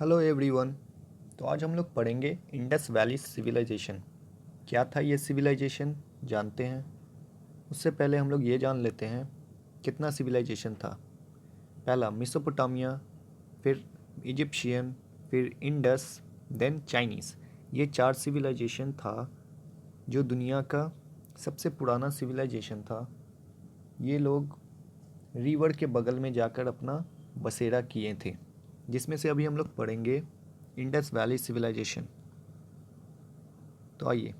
Hello everyone. तो आज हम लोग पढ़ेंगे इंडस वैली सिविलाइजेशन। क्या था ये सिविलाइजेशन, जानते हैं। उससे पहले हम लोग ये जान लेते हैं कितना सिविलाइजेशन था। पहला मिसोपोटामिया, फिर इजिप्शियन, फिर इंडस, देन चाइनीज़। ये 4 सिविलाइजेशन था जो दुनिया का सबसे पुराना सिविलाइजेशन था। ये लोग रिवर के बगल में जाकर अपना बसेरा किए थे, जिसमें से अभी हम लोग पढ़ेंगे इंडस वैली सिविलाइजेशन। तो आइए,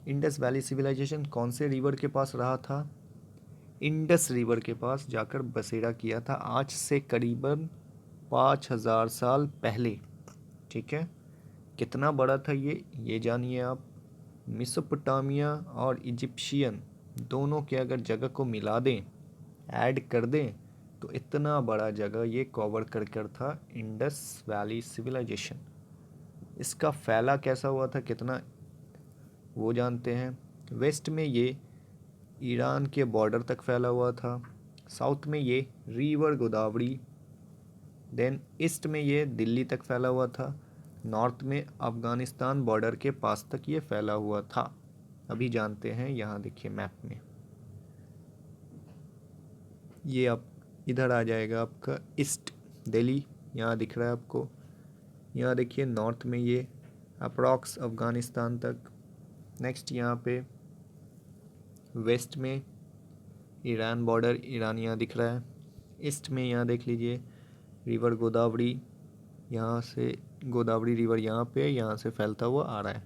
इंडस वैली सिविलाइजेशन कौन से रिवर के पास रहा था? इंडस रिवर के पास जाकर बसेरा किया था, आज से करीबन 5000 साल पहले। ठीक है, कितना बड़ा था ये जानिए आप। मिसोपोटामिया और इजिप्शियन दोनों के अगर जगह को मिला दें, ऐड कर दें, तो इतना बड़ा जगह ये कवर कर था इंडस वैली सिविलाइजेशन। इसका फैला कैसा हुआ था, कितना, वो जानते हैं। वेस्ट में ये ईरान के बॉर्डर तक फैला हुआ था। साउथ में ये रिवर गोदावरी, देन ईस्ट में ये दिल्ली तक फैला हुआ था। नॉर्थ में अफ़गानिस्तान बॉर्डर के पास तक ये फैला हुआ था। अभी जानते हैं, यहाँ देखिए मैप में, ये आप इधर आ जाएगा आपका ईस्ट दिल्ली, यहाँ दिख रहा है आपको। यहाँ देखिए नॉर्थ में ये अप्रॉक्स अफ़गानिस्तान तक। नेक्स्ट यहाँ पे वेस्ट में ईरान बॉर्डर, ईरान यहाँ दिख रहा है। ईस्ट में यहाँ देख लीजिए रिवर गोदावरी, यहाँ से गोदावरी रिवर यहाँ से फैलता हुआ आ रहा है।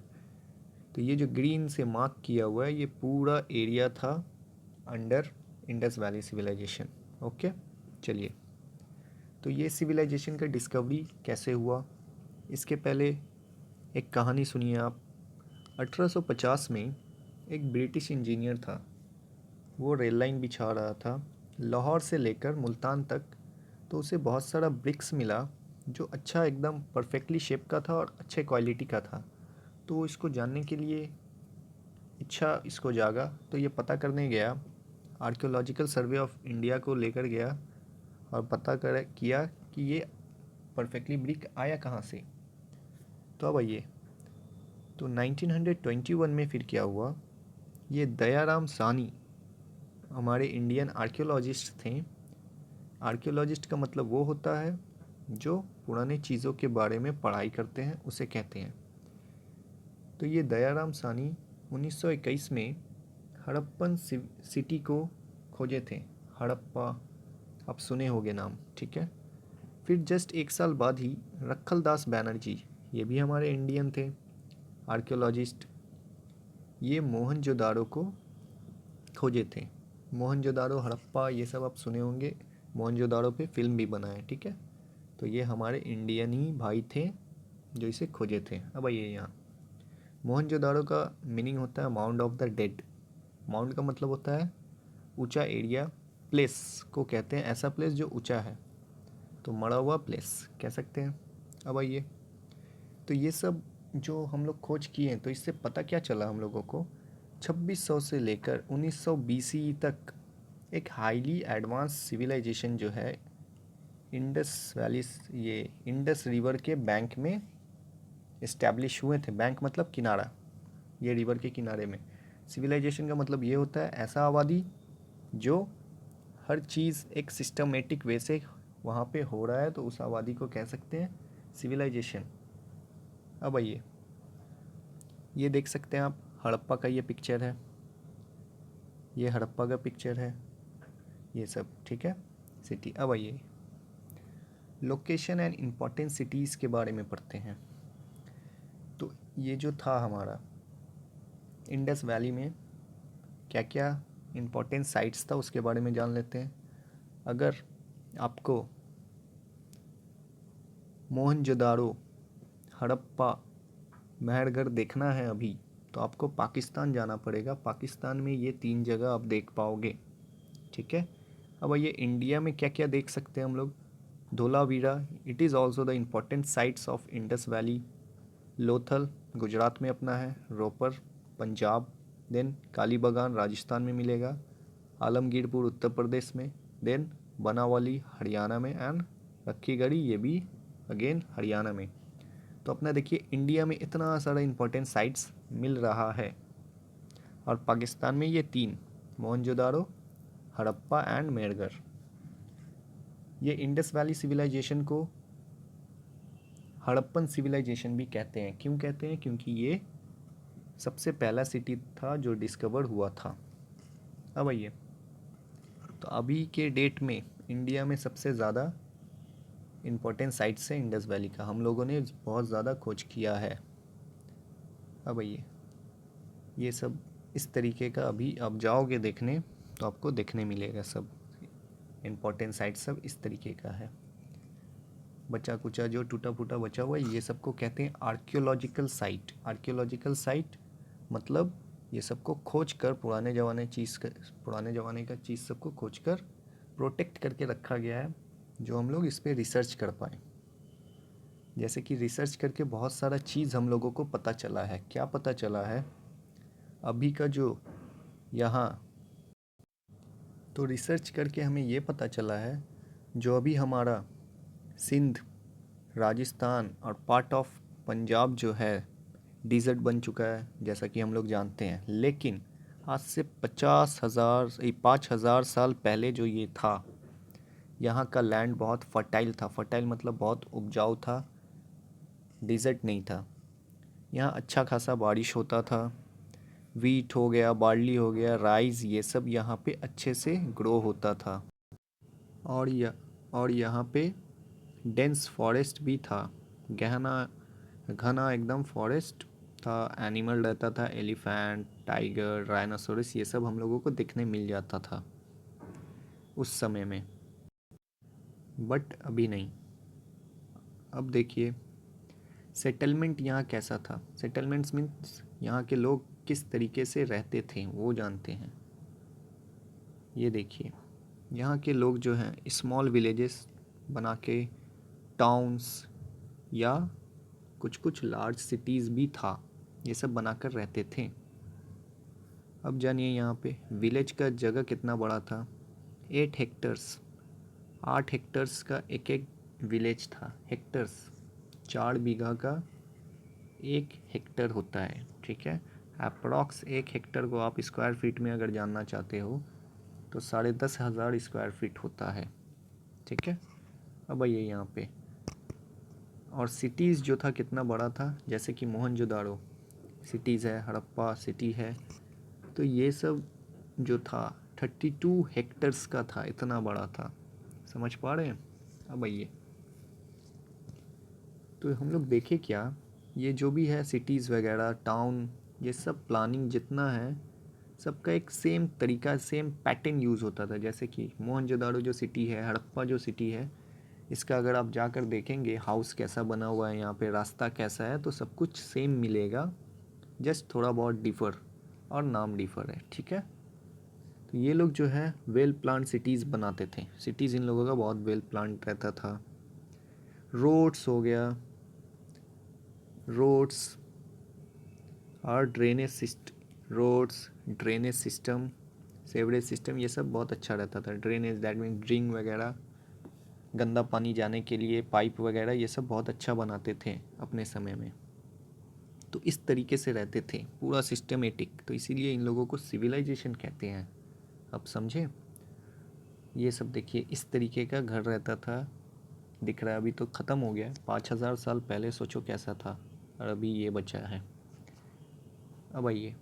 तो ये जो ग्रीन से मार्क किया हुआ है, ये पूरा एरिया था under Indus valley civilisation. Okay, चलिए। तो ये सिविलाइजेशन का डिस्कवरी कैसे हुआ, इसके पहले एक कहानी सुनिए आप। 1850 में एक ब्रिटिश इंजीनियर था, वो रेल लाइन बिछा रहा था लाहौर से लेकर मुल्तान तक। तो उसे बहुत सारा ब्रिक्स मिला जो अच्छा एकदम परफेक्टली शेप का था और अच्छे क्वालिटी का था। तो वो इसको जानने के लिए इच्छा इसको जागा, तो ये पता करने गया, आर्कियोलॉजिकल सर्वे ऑफ इंडिया को लेकर गया और पता कर किया कि ये परफेक्टली ब्रिक आया कहाँ से। तो अब आइए, तो 1921 में फिर क्या हुआ, ये दयाराम सानी हमारे इंडियन आर्कियोलॉजिस्ट थे। आर्कियोलॉजिस्ट का मतलब वो होता है जो पुराने चीज़ों के बारे में पढ़ाई करते हैं, उसे कहते हैं। तो ये दयाराम सानी 1921 में हड़प्पन सिटी को खोजे थे। हड़प्पा, आप सुने होंगे नाम, ठीक है। फिर जस्ट एक साल बाद ही रखलदास बैनर्जी, ये भी हमारे इंडियन थे आर्कियोलॉजिस्ट, ये मोहनजोदाड़ो को खोजे थे। मोहनजोदाड़ो, हड़प्पा, ये सब आप सुने होंगे। मोहनजोदाड़ो पे फिल्म भी बना है, ठीक है। तो ये हमारे इंडियन ही भाई थे जो इसे खोजे थे। अब आइए यहाँ, मोहनजोदाड़ो का मीनिंग होता है mount of the dead. Mount का मतलब होता है ऊंचा एरिया, प्लेस को कहते हैं ऐसा प्लेस जो ऊंचा है, तो मरा हुआ प्लेस कह सकते हैं। अब आइए, तो ये सब जो हम लोग खोज किए हैं, तो इससे पता क्या चला हम लोगों को, 2600 से लेकर 1900 BCE तक एक हाईली एडवांस सिविलाइजेशन जो है इंडस वैली, ये इंडस रिवर के बैंक में इस्टेब्लिश हुए थे। बैंक मतलब किनारा, ये रिवर के किनारे में। सिविलाइजेशन का मतलब ये होता है ऐसा आबादी जो हर चीज़ एक सिस्टमेटिक वे से वहाँ पे हो रहा है, तो उस आबादी को कह सकते हैं सिविलाइजेशन। अब आइए, ये देख सकते हैं आप, हड़प्पा का ये पिक्चर है, ये हड़प्पा का पिक्चर है, ये सब ठीक है सिटी। अब आइए, लोकेशन एंड इम्पोर्टेंट सिटीज़ के बारे में पढ़ते हैं। तो ये जो था हमारा इंडस वैली में क्या क्या इम्पोर्टेंट साइट्स था, उसके बारे में जान लेते हैं। अगर आपको मोहनजोदाड़ो, हड़प्पा, मेहरगढ़ देखना है अभी, तो आपको पाकिस्तान जाना पड़ेगा। पाकिस्तान में ये 3 जगह आप देख पाओगे, ठीक है। अब ये इंडिया में क्या क्या देख सकते हैं हम लोग, Dholavira, it is also the important sites of Indus valley. Lothal Gujarat में अपना है, रोपर पंजाब, देन कालीबगान राजस्थान में मिलेगा, आलमगीरपुर उत्तर प्रदेश में, देन बनावाली हरियाणा में, एंड रखीगढ़ी ये भी अगेन हरियाणा में। तो अपना देखिए इंडिया में इतना सारा इंपॉर्टेंट साइट्स मिल रहा है, और पाकिस्तान में ये 3, मोहनजोदारो, हड़प्पा एंड मेरगर। ये इंडस वैली सिविलाइजेशन को हड़प्पन सिविलाइजेशन भी कहते हैं। क्यों कहते हैं? क्योंकि ये सबसे पहला सिटी था जो डिस्कवर हुआ था। अब आइए, तो अभी के डेट में इंडिया में सबसे ज़्यादा इम्पोर्टेंट साइट्स है इंडस वैली का, हम लोगों ने बहुत ज़्यादा खोज किया है। अब आइए, ये सब इस तरीके का अभी आप जाओगे देखने तो आपको देखने मिलेगा, सब इम्पोर्टेंट साइट सब इस तरीके का है। बचा कुचा जो टूटा फूटा बचा हुआ है ये सबको कहते हैं आर्कियोलॉजिकल साइट। आर्कियोलॉजिकल साइट मतलब ये सबको खोज कर पुराने ज़माने का चीज़ सबको खोज कर प्रोटेक्ट करके रखा गया है, जो हम लोग इस पर रिसर्च कर पाए। जैसे कि रिसर्च करके बहुत सारा चीज़ हम लोगों को पता चला है। क्या पता चला है? अभी का जो यहाँ, तो रिसर्च करके हमें ये पता चला है जो अभी हमारा सिंध, राजस्थान और पार्ट ऑफ पंजाब जो है डिज़र्ट बन चुका है, जैसा कि हम लोग जानते हैं। लेकिन आज से 5,000 साल पहले जो ये था, यहाँ का लैंड बहुत फर्टाइल था। फर्टाइल मतलब बहुत उपजाऊ था, डिज़र्ट नहीं था। यहाँ अच्छा खासा बारिश होता था, वीट हो गया, बार्ली हो गया, राइस, ये सब यहाँ पे अच्छे से ग्रो होता था। और यहाँ पे डेंस फॉरेस्ट भी था, गहना घना एकदम फॉरेस्ट था। एनिमल रहता था, एलिफेंट, टाइगर, राइनोसोरस, ये सब हम लोगों को देखने मिल जाता था उस समय में, बट अभी नहीं। अब देखिए सेटलमेंट यहाँ कैसा था। सेटलमेंट्स मीन्स यहाँ के लोग किस तरीके से रहते थे वो जानते हैं। ये देखिए यहाँ के लोग जो हैं स्मॉल विलेजेस बना के, टाउन्स या कुछ कुछ लार्ज सिटीज़ भी था, ये सब बनाकर रहते थे। अब जानिए यहाँ पे विलेज का जगह कितना बड़ा था, 8 हेक्टर्स। 8 हेक्टर्स का एक एक विलेज था। हेक्टर्स 4 बीघा का 1 हेक्टर होता है, ठीक है। अप्रॉक्स 1 हेक्टर को आप स्क्वायर फीट में अगर जानना चाहते हो तो 10,500 स्क्वायर फीट होता है, ठीक है। अब आइए यहाँ पे, और सिटीज़ जो था कितना बड़ा था, जैसे कि मोहनजोदाड़ो सिटीज़ है, हड़प्पा सिटी है, तो ये सब जो था 32 हेक्टर्स का था, इतना बड़ा था। समझ पा रहे हैं? अब आइए, तो हम लोग देखें क्या, ये जो भी है सिटीज़ वगैरह, टाउन, ये सब प्लानिंग जितना है सबका एक सेम तरीका, सेम पैटर्न यूज़ होता था। जैसे कि मोहनजोदाड़ो जो सिटी है, हड़प्पा जो सिटी है, इसका अगर आप जाकर देखेंगे हाउस कैसा बना हुआ है, यहाँ पे रास्ता कैसा है, तो सब कुछ सेम मिलेगा, जस्ट थोड़ा बहुत डिफ़र और नाम डिफ़र है, ठीक है। तो ये लोग जो है वेल प्लान सिटीज़ बनाते थे। सिटीज़ इन लोगों का बहुत वेल प्लान रहता था। रोड्स हो गया, रोड्स और ड्रेनेज सिस्टम, सेवरेज सिस्टम, ये सब बहुत अच्छा रहता था। ड्रेनेज दैट मीन ड्रिंक वगैरह, गंदा पानी जाने के लिए पाइप वगैरह, ये सब बहुत अच्छा बनाते थे अपने समय में। तो इस तरीके से रहते थे, पूरा सिस्टमेटिक, तो इसीलिए इन लोगों को सिविलाइजेशन कहते हैं। अब समझे? ये सब देखिए इस तरीके का घर रहता था, दिख रहा है। अभी तो ख़त्म हो गया, 5,000 साल पहले सोचो कैसा था, और अभी ये बचा है। अब आइए,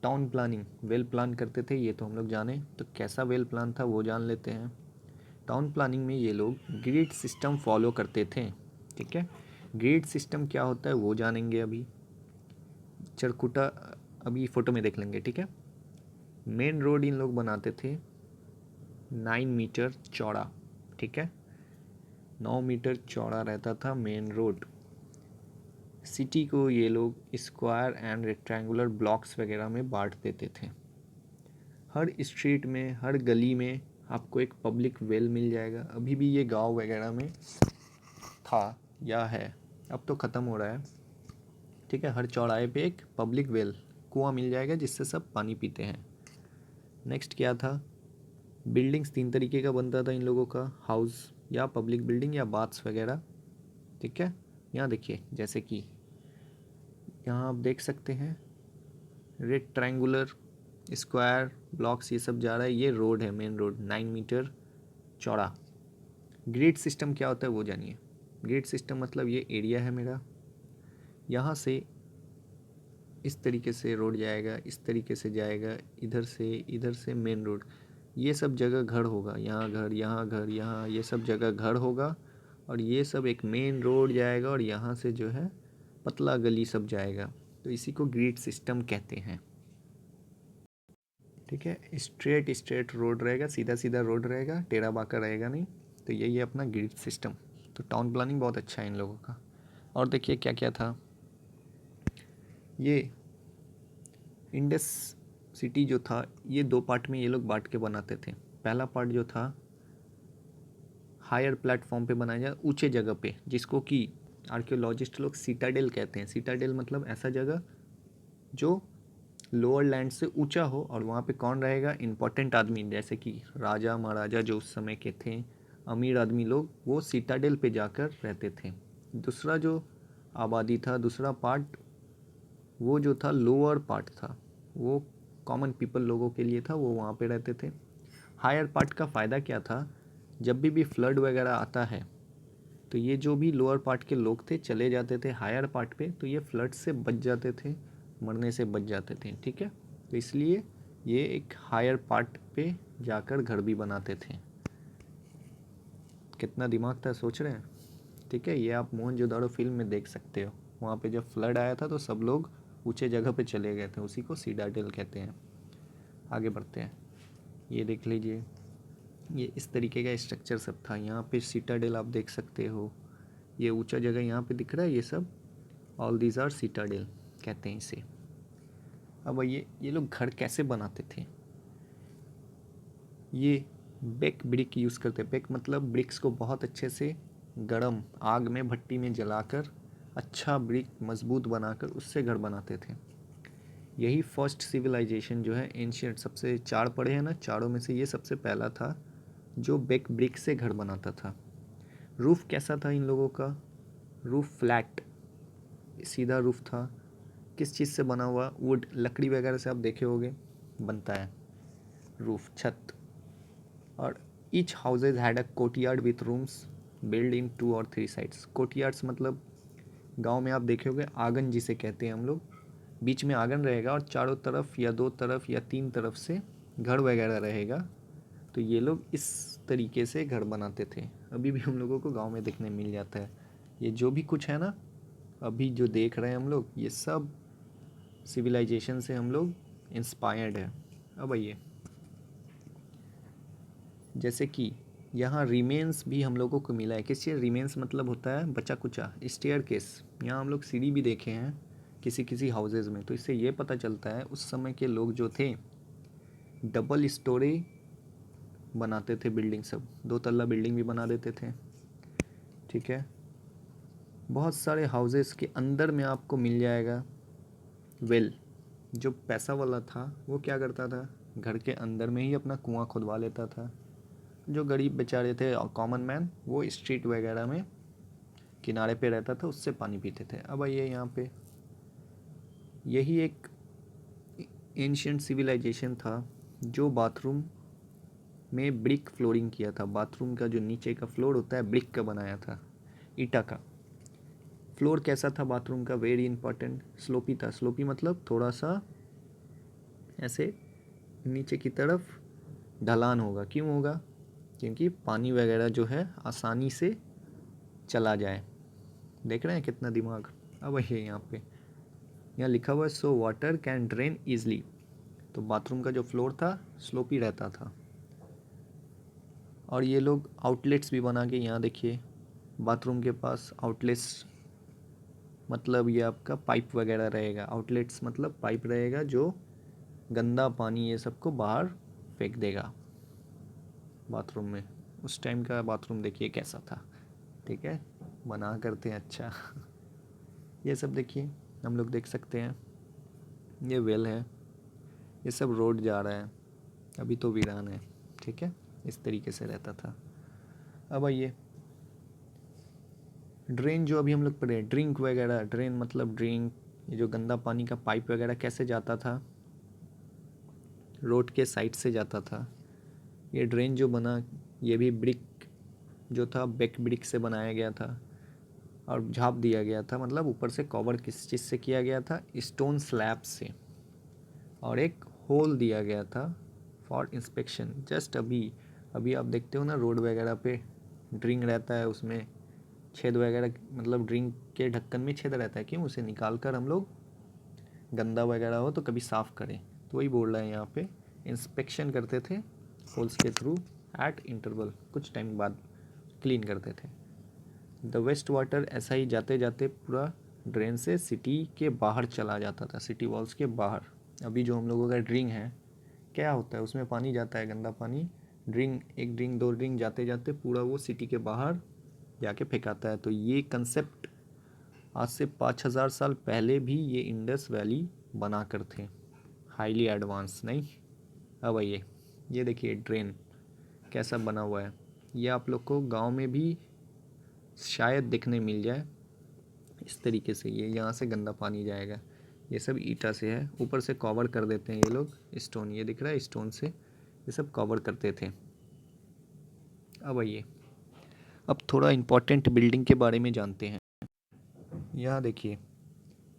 टाउन प्लानिंग, वेल प्लान करते थे, ये तो हम लोग जाने, तो कैसा वेल प्लान था वो जान लेते हैं। टाउन प्लानिंग में ये लोग ग्रिड सिस्टम फॉलो करते थे, ठीक है। ग्रिड सिस्टम क्या होता है वो जानेंगे अभी, चरकुटा अभी फ़ोटो में देख लेंगे, ठीक है। मेन रोड इन लोग बनाते थे 9 मीटर चौड़ा, ठीक है। 9 मीटर चौड़ा रहता था मेन रोड। सिटी को ये लोग स्क्वायर एंड रेक्टेंगुलर ब्लॉक्स वगैरह में बांट देते थे। हर स्ट्रीट में, हर गली में आपको एक पब्लिक वेल मिल जाएगा। अभी भी ये गांव वगैरह में था या है, अब तो ख़त्म हो रहा है, ठीक है। हर चौराहे पे एक पब्लिक वेल, कुआं मिल जाएगा जिससे सब पानी पीते हैं। नेक्स्ट क्या था, बिल्डिंग्स 3 तरीके का बनता था इन लोगों का, हाउस या पब्लिक बिल्डिंग या बाथ्स वगैरह। ठीक है। यहाँ देखिए, जैसे कि यहाँ आप देख सकते हैं रेड ट्रायंगुलर स्क्वायर ब्लॉक्स ये सब जा रहा है। ये रोड है, मेन रोड 9 मीटर चौड़ा। ग्रिड सिस्टम क्या होता है वो जानिए। ग्रिड सिस्टम मतलब ये एरिया है मेरा, यहाँ से इस तरीके से रोड जाएगा, इस तरीके से जाएगा, इधर से मेन रोड, ये सब जगह घर होगा। यहाँ घर, यहाँ घर, यहाँ ये सब जगह घर होगा। और ये सब एक मेन रोड जाएगा और यहाँ से जो है पतला गली सब जाएगा। तो इसी को ग्रिड सिस्टम कहते हैं। ठीक है, स्ट्रेट स्ट्रेट रोड रहेगा, सीधा सीधा रोड रहेगा, टेढ़ा बांका रहेगा नहीं। तो यही है अपना ग्रिड सिस्टम। तो टाउन प्लानिंग बहुत अच्छा है इन लोगों का। और देखिए क्या क्या था। ये इंडस सिटी जो था, ये 2 पार्ट में ये लोग बांट के बनाते थे। पहला पार्ट जो था हायर प्लेटफॉर्म पे बनाया जाए, ऊंचे जगह पे, जिसको कि आर्कियोलॉजिस्ट लोग सिटाडेल कहते हैं। सिटाडेल मतलब ऐसा जगह जो लोअर लैंड से ऊंचा हो, और वहाँ पे कौन रहेगा, इंपॉर्टेंट आदमी, जैसे कि राजा महाराजा जो उस समय के थे, अमीर आदमी लोग, वो सिटाडेल पे जाकर रहते थे। दूसरा जो आबादी था, दूसरा पार्ट, वो जो था लोअर पार्ट था, वो कॉमन पीपल लोगों के लिए था, वो वहाँ पे रहते थे। हायर पार्ट का फ़ायदा क्या था, जब भी फ्लड वगैरह आता है तो ये जो भी लोअर पार्ट के लोग थे चले जाते थे हायर पार्ट पे, तो ये फ्लड से बच जाते थे, मरने से बच जाते थे। ठीक है, तो इसलिए ये एक हायर पार्ट पे जाकर घर भी बनाते थे। कितना दिमाग था, सोच रहे हैं। ठीक है, ये आप मोहनजोदाड़ो फिल्म में देख सकते हो। वहाँ पे जब फ्लड आया था तो सब लोग ऊंचे जगह पे चले गए थे, उसी को सिटाडेल कहते हैं। आगे बढ़ते हैं, ये देख लीजिए, ये इस तरीके का स्ट्रक्चर सब था। यहाँ पे सिटाडेल आप देख सकते हो, ये ऊंचा जगह यहाँ पे दिख रहा है, ये सब ऑल दीज आर सिटाडेल कहते हैं इसे। अब ये लोग घर कैसे बनाते थे। ये बेक ब्रिक यूज़ करते। बेक मतलब ब्रिक्स को बहुत अच्छे से गरम आग में भट्टी में जलाकर अच्छा ब्रिक मजबूत बनाकर उससे घर बनाते थे। यही फर्स्ट सिविलाइजेशन जो है एंशियंट, सबसे 4 पड़े हैं ना, चारों में से ये सबसे पहला था जो बेक ब्रिक से घर बनाता था। रूफ़ कैसा था इन लोगों का, रूफ़ फ्लैट सीधा रूफ़ था। किस चीज़ से बना हुआ, वुड लकड़ी वगैरह से आप देखे होंगे बनता है रूफ़, छत। और each houses had a courtyard with rooms build in 2 और 3 साइड्स। कोर्टयार्ड्स मतलब गांव में आप देखे होंगे आंगन जिसे कहते हैं हम लोग, बीच में आंगन रहेगा और चारों तरफ या 2 तरफ या 3 तरफ से घर वगैरह रहेगा। तो ये लोग इस तरीके से घर बनाते थे। अभी भी हम लोगों को गांव में देखने मिल जाता है। ये जो भी कुछ है ना अभी जो देख रहे हैं हम लोग, ये सब सिविलाइजेशन से हम लोग इंस्पायर्ड है। अब आइए, जैसे कि यहाँ रिमेन्स भी हम लोगों को मिला है। किस चीज़, रिमेन्स मतलब होता है बचा कुचा, स्टेयर केस। यहाँ हम लोग सीढ़ी भी देखे हैं किसी किसी हाउसेज में। तो इससे ये पता चलता है उस समय के लोग जो थे डबल स्टोरी बनाते थे बिल्डिंग, सब 2 तल्ला बिल्डिंग भी बना देते थे। ठीक है, बहुत सारे हाउसेस के अंदर में आपको मिल जाएगा वेल। जो पैसा वाला था वो क्या करता था, घर के अंदर में ही अपना कुआं खुदवा लेता था। जो गरीब बेचारे थे कॉमन मैन, वो स्ट्रीट वगैरह में किनारे पे रहता था, उससे पानी पीते थे। अब आइए यहाँ पे, यही एक एंशियंट सिविलाइजेशन था जो बाथरूम में ब्रिक फ्लोरिंग किया था। बाथरूम का जो नीचे का फ्लोर होता है ब्रिक का बनाया था, ईटा का। फ्लोर कैसा था बाथरूम का, वेरी इंपॉर्टेंट, स्लोपी था। स्लोपी मतलब थोड़ा सा ऐसे नीचे की तरफ ढलान होगा। क्यों होगा, क्योंकि पानी वगैरह जो है आसानी से चला जाए। देख रहे हैं कितना दिमाग। अब ये यहाँ पे यहाँ लिखा हुआ है so water can drain easily. तो बाथरूम का जो फ्लोर था स्लोपी रहता था। और ये लोग आउटलेट्स भी बना के, यहाँ देखिए बाथरूम के पास आउटलेट्स मतलब ये आपका पाइप वगैरह रहेगा। आउटलेट्स मतलब पाइप रहेगा जो गंदा पानी ये सबको बाहर फेंक देगा बाथरूम में। उस टाइम का बाथरूम देखिए कैसा था। ठीक है, बना करते हैं अच्छा। ये सब देखिए हम लोग देख सकते हैं, ये वेल है, ये सब रोड जा रहा है, अभी तो वीरान है। ठीक है, इस तरीके से रहता था। अब आइए, ड्रेन जो अभी हम लोग पढ़े, ड्रिंक वगैरह, ड्रेन मतलब ड्रिंक, ये जो गंदा पानी का पाइप वगैरह कैसे जाता था, रोड के साइड से जाता था। ये ड्रेन जो बना, ये भी ब्रिक जो था, बेक ब्रिक से बनाया गया था और झाप दिया गया था, मतलब ऊपर से कवर किस चीज़ से किया गया था, स्टोन स्लैब से, और एक होल दिया गया था फॉर इंस्पेक्शन। जस्ट अभी अभी आप देखते हो ना रोड वगैरह पे ड्रिंक रहता है, उसमें छेद वगैरह, मतलब ड्रिंक के ढक्कन में छेद रहता है, क्यों? उसे निकाल कर हम लोग गंदा वगैरह हो तो कभी साफ़ करें। तो वही बोल रहे हैं यहाँ पे, इंस्पेक्शन करते थे होल्स के थ्रू एट इंटरवल, कुछ टाइम बाद क्लीन करते थे। द वेस्ट वाटर ऐसा ही जाते जाते पूरा ड्रेन से सिटी के बाहर चला जाता था, सिटी वॉल्स के बाहर। अभी जो हम लोगों का ड्रिंक है, क्या होता है उसमें, पानी जाता है गंदा पानी, ड्रिंक, एक ड्रिंक दो ड्रिंक जाते जाते पूरा वो सिटी के बाहर जाके फेंकाता है। तो ये कंसेप्ट आज से 5000 साल पहले भी ये इंडस वैली बना कर थे, हाईली एडवांस नहीं। अब आइए, ये देखिए ड्रेन कैसा बना हुआ है। ये आप लोग को गांव में भी शायद देखने मिल जाए इस तरीके से। ये यहाँ से गंदा पानी जाएगा, ये सब ईटा से है, ऊपर से कवर कर देते हैं ये लोग स्टोन, ये दिख रहा है स्टोन से ये सब कवर करते थे। अब आइए, अब थोड़ा इम्पोर्टेंट बिल्डिंग के बारे में जानते हैं। यहाँ देखिए,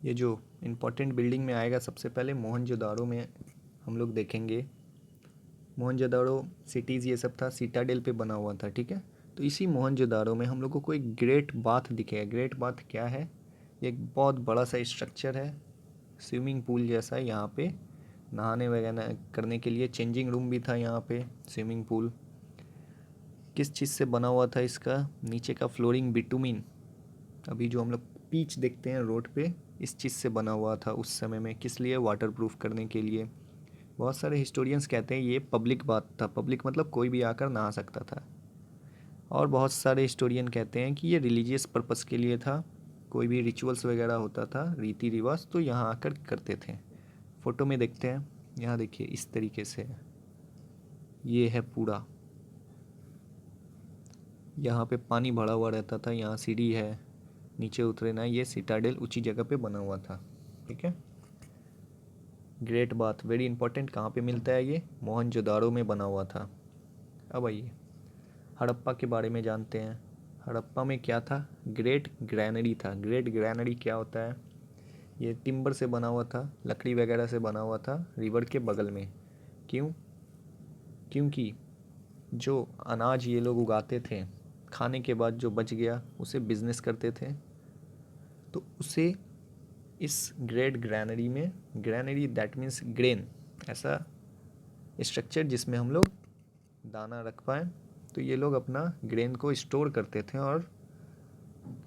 ये जो इम्पोर्टेंट बिल्डिंग में आएगा सबसे पहले मोहनजोदाड़ो में हम लोग देखेंगे। मोहनजोदाड़ो सिटीज़ ये सब था, सिटाडेल पे बना हुआ था, ठीक है। तो इसी मोहनजोदाड़ो में हम लोगों को एक ग्रेट बाथ दिखेगा। ग्रेट बाथ क्या है? ये एक बहुत बड़ा सा स्ट्रक्चर है, स्विमिंग पूल जैसा। यहाँ पे नहाने वगैरह करने के लिए चेंजिंग रूम भी था यहाँ पे, स्विमिंग पूल। किस चीज़ से बना हुआ था इसका? नीचे का फ्लोरिंग बिटुमिन, अभी जो हम लोग पीच देखते हैं रोड पे, इस चीज़ से बना हुआ था उस समय में। किस लिए? वाटर प्रूफ करने के लिए। बहुत सारे हिस्टोरियंस कहते हैं ये पब्लिक बात था, पब्लिक मतलब कोई भी आकर नहा सकता था। और बहुत सारे हिस्टोरियन कहते हैं कि ये रिलीजियस पर्पस के लिए था, कोई भी रिचुअल्स वगैरह होता था, रीति रिवाज, तो यहाँ आकर करते थे। फ़ोटो में देखते हैं, यहाँ देखिए इस तरीके से ये है पूरा, यहाँ पे पानी भरा हुआ रहता था, यहाँ सीढ़ी है, नीचे उतरे ना। ये सिटाडेल ऊंची जगह पे बना हुआ था, ठीक है। ग्रेट बाथ वेरी इंपॉर्टेंट, कहाँ पे मिलता है ये? मोहनजोदाड़ो में बना हुआ था। अब आइए हड़प्पा के बारे में जानते हैं। हड़प्पा में क्या था? ग्रेट ग्रैनरी था। ग्रेट ग्रैनरी क्या होता है? ये टिम्बर से बना हुआ था, लकड़ी वगैरह से बना हुआ था, रिवर के बगल में। क्यों? क्योंकि जो अनाज ये लोग उगाते थे, खाने के बाद जो बच गया उसे बिजनेस करते थे, तो उसे इस ग्रेट ग्रैनरी में, ग्रैनरी दैट मीन्स ग्रेन, ऐसा स्ट्रक्चर जिसमें हम लोग दाना रख पाएँ, तो ये लोग अपना ग्रेन को स्टोर करते थे। और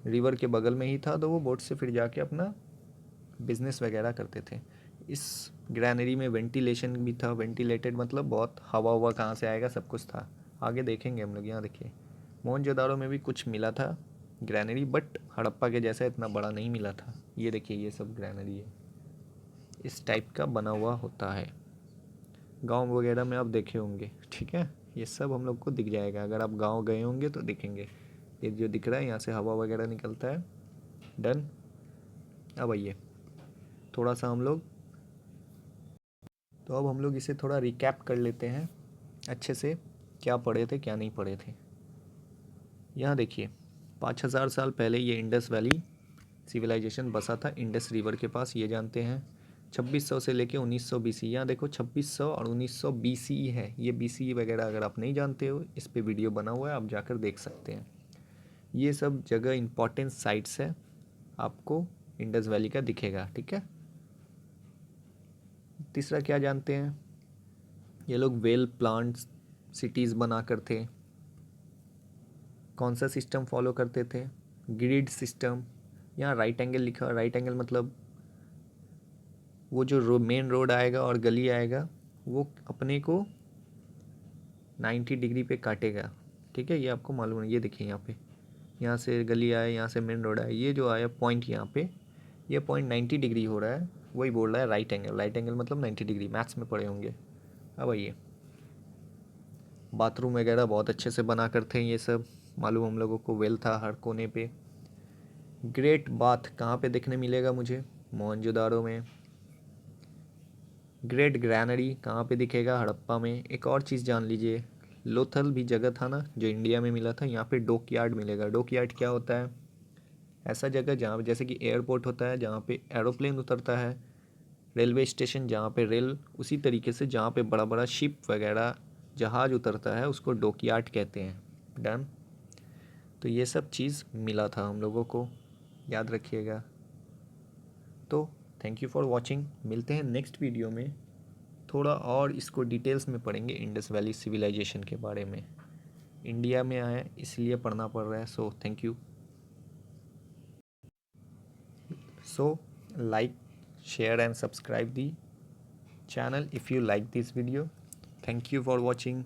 रिवर के बगल में ही था, तो वो बोट से फिर जाके अपना बिजनेस वगैरह करते थे। इस ग्रैनरी में वेंटिलेशन भी था, वेंटिलेटेड मतलब बहुत हवा हुआ कहाँ से आएगा, सब कुछ था। आगे देखेंगे हम लोग। यहाँ देखिए मोहनजोदाड़ो में भी कुछ मिला था ग्रैनरी, बट हड़प्पा के जैसा इतना बड़ा नहीं मिला था। ये देखिए ये सब ग्रैनरी है, इस टाइप का बना हुआ होता है। गांव वगैरह में आप देखे होंगे, ठीक है। ये सब हम लोग को दिख जाएगा, अगर आप गांव गए होंगे तो दिखेंगे। ये जो दिख रहा है यहाँ से हवा वगैरह निकलता है। डन। अब आइए थोड़ा सा हम लोग, तो अब हम लोग इसे थोड़ा रिकैप कर लेते हैं अच्छे से, क्या पढ़े थे क्या नहीं पढ़े थे। यहाँ देखिए 5000 साल पहले ये इंडस वैली सिविलाइजेशन बसा था इंडस रिवर के पास, ये जानते हैं। 2600 से लेके 1900 BC, यहाँ देखो 2600 और 1900 BC है। ये BC वगैरह अगर आप नहीं जानते हो, इस पे वीडियो बना हुआ है, आप जाकर देख सकते हैं। ये सब जगह इंपॉर्टेंट साइट्स है, आपको इंडस वैली का दिखेगा, ठीक है। तीसरा क्या जानते हैं? ये लोग वेल प्लान्ड सिटीज़ बना कर थे। कौन सा सिस्टम फॉलो करते थे? Grid system. यहाँ राइट एंगल लिखा, राइट एंगल मतलब वो जो मेन रोड आएगा और गली आएगा, वो अपने को 90 डिग्री पे काटेगा, ठीक है। ये आपको मालूम है। ये देखिए यहाँ पे, यहाँ से गली आया, यहाँ से मेन रोड आया, ये जो आया पॉइंट यहाँ पे, ये पॉइंट 90 डिग्री हो रहा है, वही बोल रहा है राइट एंगल। राइट एंगल मतलब 90 डिग्री, मैथ्स में पढ़े होंगे। अब आइए, बाथरूम वगैरह बहुत अच्छे से बना कर थे, ये सब मालूम हम लोगों को। वेल था हर कोने पे, ग्रेट बाथ कहाँ पे देखने मिलेगा मुझे? मोहनजोदाड़ो में। ग्रेट ग्रैनरी कहाँ पे दिखेगा? हड़प्पा में। एक और चीज़ जान लीजिए, लोथल भी जगह था ना जो इंडिया में मिला था, यहाँ पे डॉकयार्ड मिलेगा। डॉकयार्ड क्या होता है? ऐसा जगह जहाँ जैसे कि एयरपोर्ट होता है जहाँ पे एरोप्लेन उतरता है, रेलवे स्टेशन जहाँ पे रेल, उसी तरीके से जहाँ पे बड़ा बड़ा शिप वगैरह जहाज़ उतरता है उसको डॉकयार्ड कहते हैं। डन। तो ये सब चीज़ मिला था हम लोगों को, याद रखिएगा। तो थैंक यू फॉर वॉचिंग, मिलते हैं नेक्स्ट वीडियो में। थोड़ा और इसको डिटेल्स में पढ़ेंगे इंडस वैली सिविलाइजेशन के बारे में। इंडिया में आए इसलिए पढ़ना पड़ रहा है। So thank you. So like, share and subscribe the channel if you like this video. Thank you for watching.